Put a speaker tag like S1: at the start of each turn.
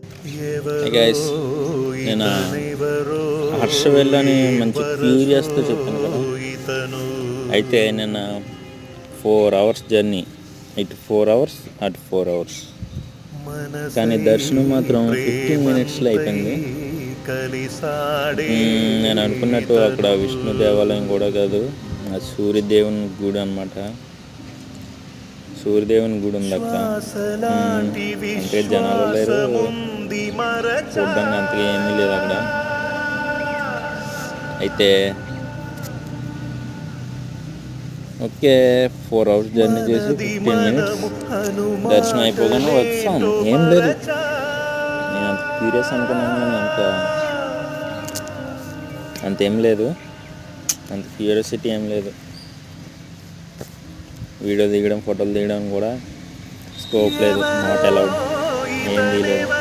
S1: Hey guys, నేను హర్షవెల్ అని మంచి క్యూరియస్తో చెప్పాను కదా. అయితే నిన్న 4 అవర్స్ జర్నీ, ఇటు 4 అవర్స్ అటు 4 అవర్స్, కానీ దర్శనం మాత్రం 15 మినిట్స్లో అయిపోయింది. నేను అనుకున్నట్టు అక్కడ విష్ణు దేవాలయం కూడా కాదు, సూర్యదేవుని గుడి అనమాట. సూర్యదేవుని గుడి ఉంది అక్కడ. అంటే జనాలు లేరు, చూడడానికి అంతగా ఏమీ లేదు అక్కడ. అయితే ఓకే, 4 అవర్స్ జర్నీ చేసి 15 మినిట్స్ దర్శనం అయిపోగానే వచ్చాం. ఏం లేదు, నేను అంత క్యూరియస్ అనుకున్నాను, కానీ అంతేం లేదు, అంత క్యూరియాసిటీ ఏం లేదు. వీడియో దిగడం, ఫోటోలు దిగడం కూడా స్కోప్ లేదు, నాట్ అలౌడ్, ఏం తీయలేదు.